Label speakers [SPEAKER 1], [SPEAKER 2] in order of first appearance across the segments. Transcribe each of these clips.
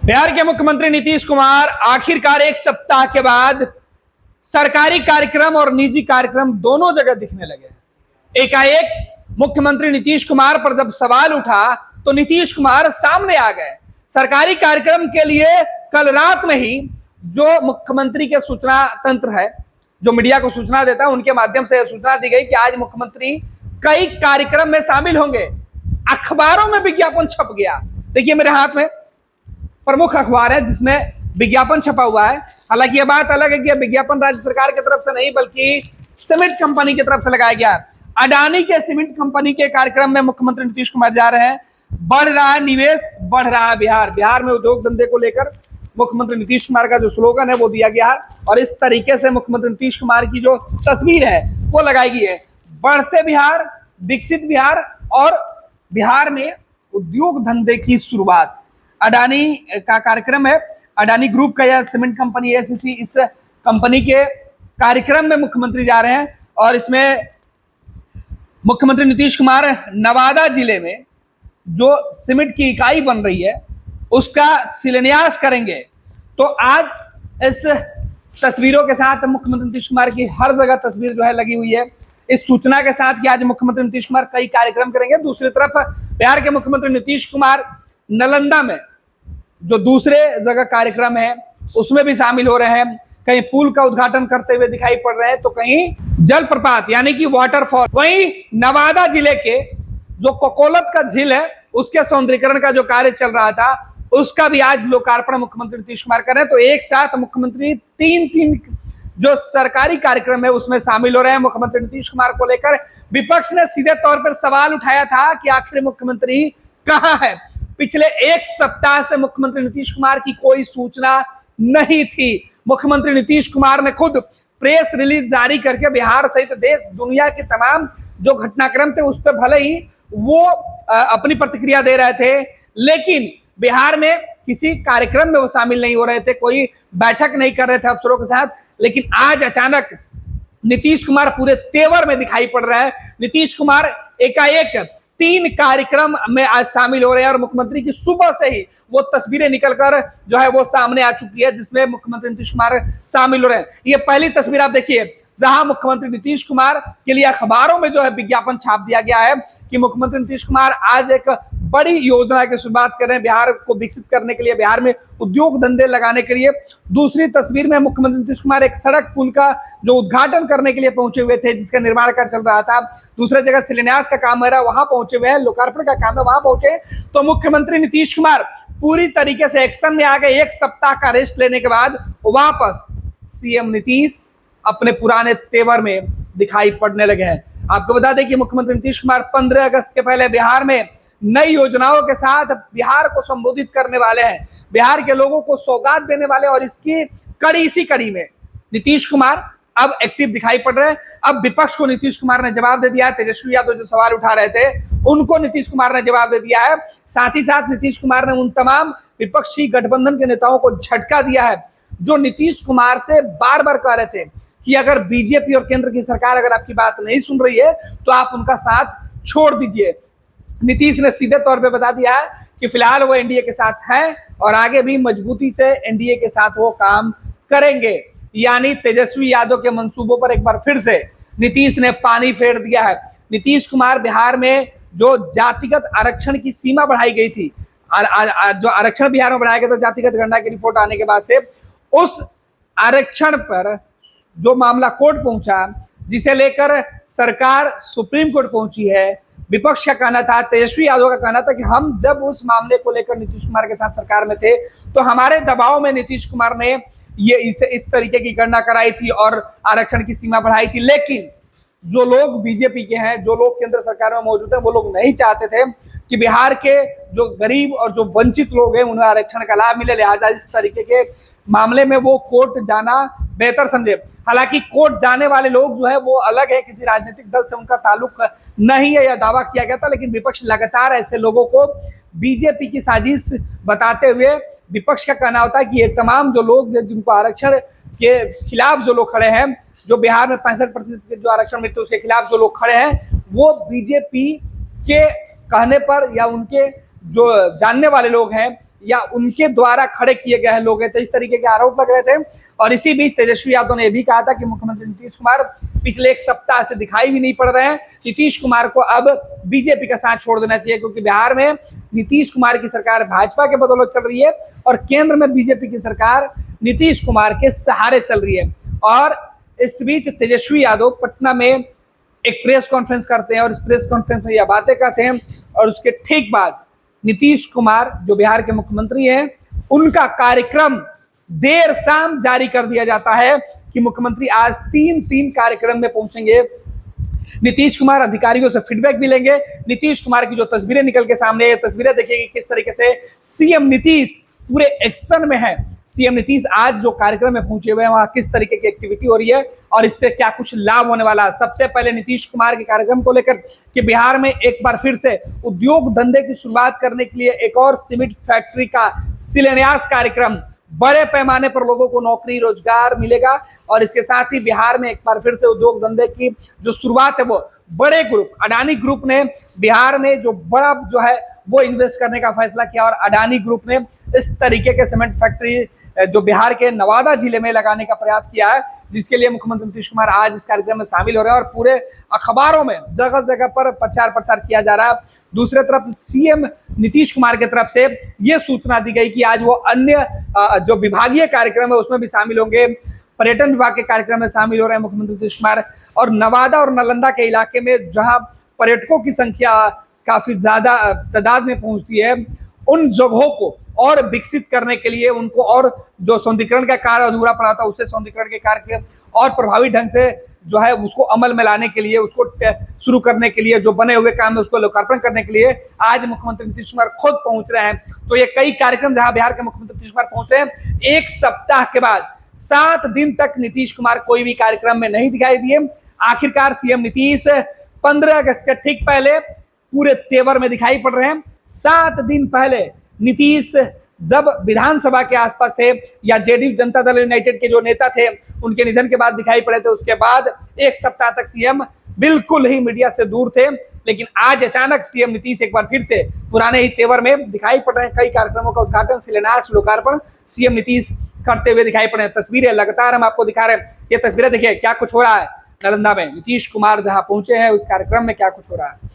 [SPEAKER 1] बिहार के मुख्यमंत्री नीतीश कुमार आखिरकार एक सप्ताह के बाद सरकारी कार्यक्रम और निजी कार्यक्रम दोनों जगह दिखने लगे हैं। एकाएक मुख्यमंत्री नीतीश कुमार पर जब सवाल उठा तो नीतीश कुमार सामने आ गए। सरकारी कार्यक्रम के लिए कल रात में ही जो मुख्यमंत्री के सूचना तंत्र है, जो मीडिया को सूचना देता है, उनके माध्यम से सूचना दी गई कि आज मुख्यमंत्री कई कार्यक्रम में शामिल होंगे। अखबारों में विज्ञापन छप गया। देखिए मेरे हाथ में प्रमुख अखबार है जिसमें विज्ञापन छपा हुआ है। हालांकि यह बात अलग है कि यह विज्ञापन राज्य सरकार की तरफ से नहीं बल्कि सीमेंट कंपनी की तरफ से लगाया गया। अडानी के सीमेंट कंपनी के कार्यक्रम में मुख्यमंत्री नीतीश कुमार जा रहे हैं। बढ़ रहा है निवेश, बढ़ रहा है बिहार। बिहार में उद्योग धंधे को लेकर मुख्यमंत्री नीतीश कुमार का जो स्लोगन है वो दिया गया है और इस तरीके से मुख्यमंत्री नीतीश कुमार की जो तस्वीर है वो लगाई गई है। बढ़ते बिहार, विकसित बिहार और बिहार में उद्योग धंधे की शुरुआत। अडानी का कार्यक्रम है, अडानी ग्रुप का यह सीमेंट कंपनी एसीसी, इस कंपनी के कार्यक्रम में मुख्यमंत्री जा रहे हैं और इसमें मुख्यमंत्री नीतीश कुमार नवादा जिले में जो सीमेंट की इकाई बन रही है उसका शिलान्यास करेंगे। तो आज इस तस्वीरों के साथ मुख्यमंत्री नीतीश कुमार की हर जगह तस्वीर जो है लगी हुई है, इस सूचना के साथ कि आज मुख्यमंत्री नीतीश कुमार कई कार्यक्रम करेंगे। दूसरी तरफ बिहार के मुख्यमंत्री नीतीश कुमार नालंदा में जो दूसरे जगह कार्यक्रम है उसमें भी शामिल हो रहे हैं। कहीं पुल का उद्घाटन करते हुए दिखाई पड़ रहे हैं तो कहीं जलप्रपात यानी कि वाटरफॉल। वहीं नवादा जिले के जो कोकोलत का झील है उसके सौंदर्यीकरण का जो कार्य चल रहा था उसका भी आज लोकार्पण मुख्यमंत्री नीतीश कुमार कर रहे हैं। तो एक साथ मुख्यमंत्री तीन जो सरकारी कार्यक्रम है उसमें शामिल हो रहे हैं। मुख्यमंत्री नीतीश कुमार को लेकर विपक्ष ने सीधे तौर पर सवाल उठाया था कि आखिर मुख्यमंत्री कहां है। पिछले एक सप्ताह से मुख्यमंत्री नीतीश कुमार की कोई सूचना नहीं थी। मुख्यमंत्री नीतीश कुमार ने खुद प्रेस रिलीज जारी करके बिहार सहित देश दुनिया के तमाम जो घटनाक्रम थे उस पर भले ही वो अपनी प्रतिक्रिया दे रहे थे, लेकिन बिहार में किसी कार्यक्रम में वो शामिल नहीं हो रहे थे, कोई बैठक नहीं कर रहे थे अफसरों के साथ। लेकिन आज अचानक नीतीश कुमार पूरे तेवर में दिखाई पड़ रहा है। नीतीश कुमार एकाएक 3 कार्यक्रम में आज शामिल हो रहे हैं और मुख्यमंत्री की सुबह से ही वो तस्वीरें निकलकर जो है वो सामने आ चुकी है जिसमें मुख्यमंत्री नीतीश कुमार शामिल हो रहे हैं। ये पहली तस्वीर आप देखिए जहां मुख्यमंत्री नीतीश कुमार के लिए अखबारों में जो है विज्ञापन छाप दिया गया है कि मुख्यमंत्री नीतीश कुमार आज एक बड़ी योजना की शुरुआत कर रहे हैं बिहार को विकसित करने के लिए, बिहार में उद्योग धंधे लगाने के लिए। दूसरी तस्वीर में मुख्यमंत्री नीतीश कुमार एक सड़क पुल का जो उद्घाटन करने के लिए पहुंचे हुए थे जिसका निर्माण कार्य चल रहा था। दूसरी जगह शिलान्यास का काम हो रहा है, वहां पहुंचे हुए हैं। लोकार्पण का काम है, वहां पहुंचे। तो मुख्यमंत्री नीतीश कुमार पूरी तरीके से एक्शन में आ गए। एक सप्ताह का रेस्ट लेने के बाद वापस सीएम नीतीश अपने पुराने तेवर में दिखाई पड़ने लगे हैं। आपको बता दें कि मुख्यमंत्री नीतीश कुमार 15 अगस्त के पहले बिहार में नई योजनाओं के साथ बिहार को संबोधित करने वाले हैं, बिहार के लोगों को सौगात देने वाले। और इसी कड़ी में नीतीश कुमार अब एक्टिव दिखाई पड़ रहे हैं। अब विपक्ष को नीतीश कुमार ने जवाब दे दिया है। तेजस्वी यादव जो सवाल उठा रहे थे उनको नीतीश कुमार ने जवाब दे दिया है। साथ ही साथ नीतीश कुमार ने उन तमाम विपक्षी गठबंधन के नेताओं को झटका दिया है जो नीतीश कुमार से बार बार कह रहे थे कि अगर बीजेपी और केंद्र की सरकार अगर आपकी बात नहीं सुन रही है तो आप उनका साथ छोड़ दीजिए। नीतीश ने सीधे तौर पे बता दिया है कि फिलहाल वो एनडीए के साथ हैं और आगे भी मजबूती से एनडीए के साथ वो काम करेंगे। यानी तेजस्वी यादव के मंसूबों पर एक बार फिर से नीतीश ने पानी फेर दिया है। नीतीश कुमार बिहार में जो जातिगत आरक्षण की सीमा बढ़ाई गई थी, जो आरक्षण बिहार में बढ़ाया गया था जातिगत गणना की रिपोर्ट आने के बाद से, उस आरक्षण पर जो मामला कोर्ट पहुंचा, जिसे लेकर सरकार सुप्रीम कोर्ट पहुंची है, विपक्ष का कहना था, तेजस्वी यादव का कहना था कि हम जब उस मामले को लेकर नीतीश कुमार के साथ सरकार में थे तो हमारे दबाव में नीतीश कुमार ने ये इस तरीके की गणना कराई थी और आरक्षण की सीमा बढ़ाई थी। लेकिन जो लोग बीजेपी के हैं, जो लोग केंद्र सरकार में मौजूद हैं, वो लोग नहीं चाहते थे कि बिहार के जो गरीब और जो वंचित लोग हैं उन्हें आरक्षण का लाभ मिले। लिहाजा इस तरीके के मामले में वो कोर्ट जाना बेहतर समझे। हालांकि कोर्ट जाने वाले लोग जो है वो अलग है, किसी राजनीतिक दल से उनका ताल्लुक नहीं है, यह दावा किया गया था। लेकिन विपक्ष लगातार ऐसे लोगों को बीजेपी की साजिश बताते हुए, विपक्ष का कहना होता है कि ये तमाम जो लोग जिनको आरक्षण के खिलाफ जो लोग खड़े हैं, जो बिहार में 65% जो आरक्षण मिलते उसके खिलाफ जो लोग खड़े हैं, वो बीजेपी के कहने पर या उनके जो जानने वाले लोग हैं या उनके द्वारा खड़े किए गए लोग हैं, तो इस तरीके के आरोप लग रहे थे। और इसी बीच तेजस्वी यादव ने यह भी कहा था कि मुख्यमंत्री नीतीश कुमार पिछले एक सप्ताह से दिखाई भी नहीं पड़ रहे हैं। नीतीश कुमार को अब बीजेपी का साथ छोड़ देना चाहिए, क्योंकि बिहार में नीतीश कुमार की सरकार भाजपा के बदौलत चल रही है और केंद्र में बीजेपी की सरकार नीतीश कुमार के सहारे चल रही है। और इस बीच तेजस्वी यादव पटना में एक प्रेस कॉन्फ्रेंस करते हैं और इस प्रेस कॉन्फ्रेंस में यह बातें कहते हैं, और उसके ठीक बाद नीतीश कुमार जो बिहार के मुख्यमंत्री हैं, उनका कार्यक्रम देर शाम जारी कर दिया जाता है कि मुख्यमंत्री आज तीन कार्यक्रम में पहुंचेंगे। नीतीश कुमार अधिकारियों से फीडबैक भी लेंगे। नीतीश कुमार की जो तस्वीरें निकल के सामने, ये तस्वीरें देखिए किस तरीके से सीएम नीतीश पूरे एक्शन में है। सीएम नीतीश आज जो कार्यक्रम में पहुंचे हुए हैं, वहां किस तरीके की एक्टिविटी हो रही है और इससे क्या कुछ लाभ होने वाला है। सबसे पहले नीतीश कुमार के कार्यक्रम को लेकर कि बिहार में एक बार फिर से उद्योग धंधे की शुरुआत करने के लिए एक और सीमेंट फैक्ट्री का शिलान्यास कार्यक्रम, बड़े पैमाने पर लोगों को नौकरी रोजगार मिलेगा। और इसके साथ ही बिहार में एक बार फिर से उद्योग धंधे की जो शुरुआत है, वो बड़े ग्रुप अडानी ग्रुप ने बिहार में जो बड़ा जो है वो इन्वेस्ट करने का फैसला किया। और अडानी ग्रुप ने इस तरीके के सीमेंट फैक्ट्री जो बिहार के नवादा जिले में लगाने का प्रयास किया है, जिसके लिए मुख्यमंत्री नीतीश कुमार आज इस कार्यक्रम में शामिल हो रहे हैं और पूरे अखबारों में जगह जगह पर प्रचार प्रसार किया जा रहा है। दूसरी तरफ सीएम नीतीश कुमार की तरफ से यह सूचना दी गई कि आज वो अन्य जो विभागीय कार्यक्रम है उसमें भी शामिल होंगे। पर्यटन विभाग के कार्यक्रम में शामिल हो रहे हैं मुख्यमंत्री नीतीश कुमार। और नवादा और नालंदा के इलाके में जहां पर्यटकों की संख्या काफी ज्यादा तादाद में पहुंचती है, उन जगहों को और विकसित करने के लिए, उनको और जो सौंदर्यीकरण का कार्य अधूरा पड़ा था, उससे सौंदर्यीकरण के कार्य के और प्रभावी ढंग से जो है उसको अमल में लाने के लिए, उसको शुरू करने के लिए, जो बने हुए काम है उसको लोकार्पण करने के लिए आज मुख्यमंत्री नीतीश कुमार खुद पहुंच रहे हैं। तो ये कई कार्यक्रम जहां बिहार के मुख्यमंत्री नीतीश कुमार पहुंच रहे हैं, एक सप्ताह के बाद 7 दिन तक नीतीश कुमार कोई भी कार्यक्रम में नहीं दिखाई दिए। आखिरकार सीएम नीतीश 15 अगस्त के ठीक पहले पूरे तेवर में दिखाई पड़ रहे हैं। 7 दिन पहले नीतीश जब विधानसभा के आसपास थे या जेडीयू जनता दल यूनाइटेड के जो नेता थे उनके निधन के बाद दिखाई पड़े थे, उसके बाद एक सप्ताह तक सीएम बिल्कुल ही मीडिया से दूर थे। लेकिन आज अचानक सीएम नीतीश एक बार फिर से पुराने ही तेवर में दिखाई पड़ रहे हैं। कई कार्यक्रमों का उद्घाटन, शिलान्यास, लोकार्पण सीएम नीतीश करते हुए दिखाई पड़ रहे हैं। तस्वीरें लगातार हम आपको दिखा रहे हैं। ये तस्वीरें देखिए क्या कुछ हो रहा है नालंदा में। नीतीश कुमार जहां पहुंचे हैं उस कार्यक्रम में क्या कुछ हो रहा है।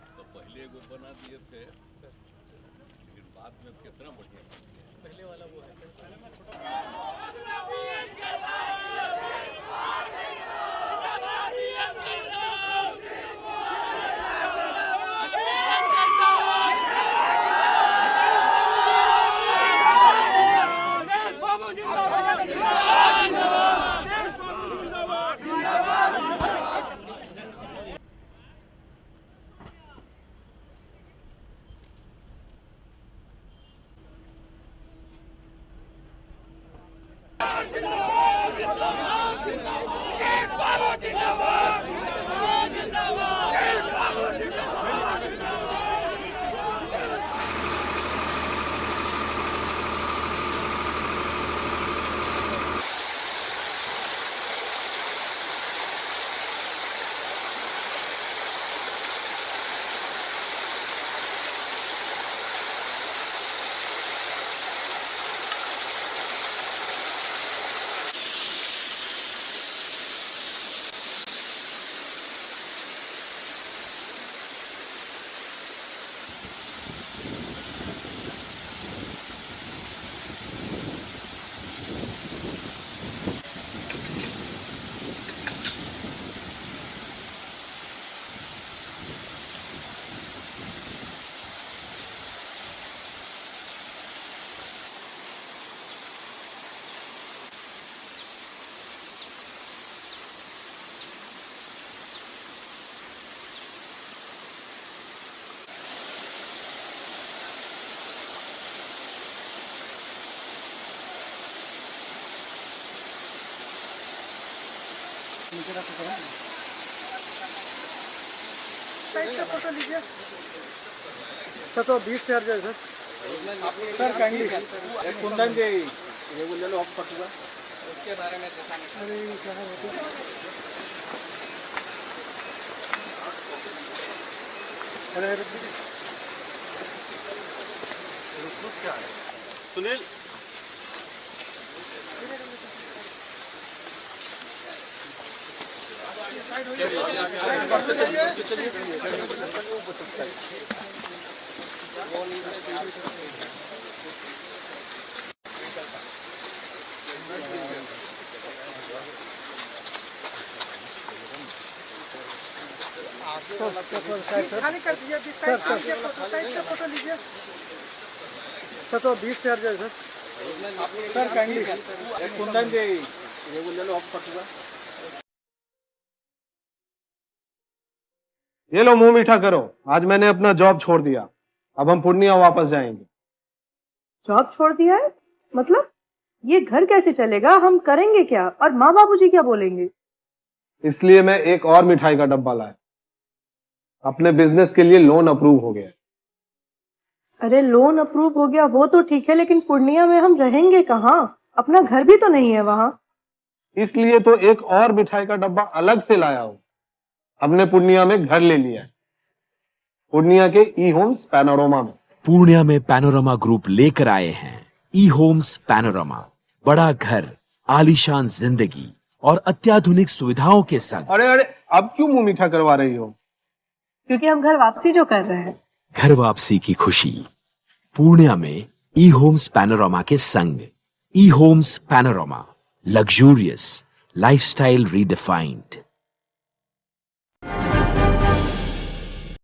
[SPEAKER 2] तो पहले वो बना दिए थे सर, लेकिन बाद में कितना बढ़िया पहले वाला वो है। जिंदाबाद
[SPEAKER 3] साइड से फोटो लीजिए सर। तो 20 से अर्ज है सर। सर काइंडली कुंदन जी ये बोल लो आप पटुआ उसके बारे में अरे सर अरे
[SPEAKER 2] सुनील
[SPEAKER 3] खाली कर दीजिए साइड से फोटो लीजिए सर। तो 20 से अर्ज है सर। सर काइंडली कुंदन जी ये बोल लो आप पटुआ
[SPEAKER 4] ये लो मुंह मीठा करो। आज मैंने अपना जॉब छोड़ दिया, अब हम पूर्णिया वापस जाएंगे।
[SPEAKER 5] जॉब छोड़ दिया है? मतलब ये घर कैसे चलेगा? हम करेंगे क्या? और माँ बाबूजी क्या बोलेंगे?
[SPEAKER 4] इसलिए मैं एक और मिठाई का डब्बा लाया। अपने बिजनेस के लिए लोन अप्रूव हो गया।
[SPEAKER 5] अरे लोन अप्रूव हो गया वो तो ठीक है, लेकिन पूर्णिया में हम रहेंगे कहाँ? अपना घर भी तो नहीं है वहाँ।
[SPEAKER 4] इसलिए तो एक और मिठाई का डब्बा अलग से लाया हूं। हमने पूर्णिया में घर ले लिया है, पूर्णिया के ई होम्स पैनोरमा में।
[SPEAKER 6] पूर्णिया में पैनोरमा ग्रुप लेकर आए हैं ई होम्स पैनोरमा। बड़ा घर, आलीशान जिंदगी और अत्याधुनिक सुविधाओं के संग।
[SPEAKER 4] अरे अब क्यों मुंह मीठा करवा रही हो?
[SPEAKER 5] क्योंकि हम घर वापसी जो कर रहे हैं।
[SPEAKER 6] घर वापसी की खुशी पूर्णिया में ई होम्स पैनोरमा के संग। E Homes Panorama, luxurious lifestyle redefined.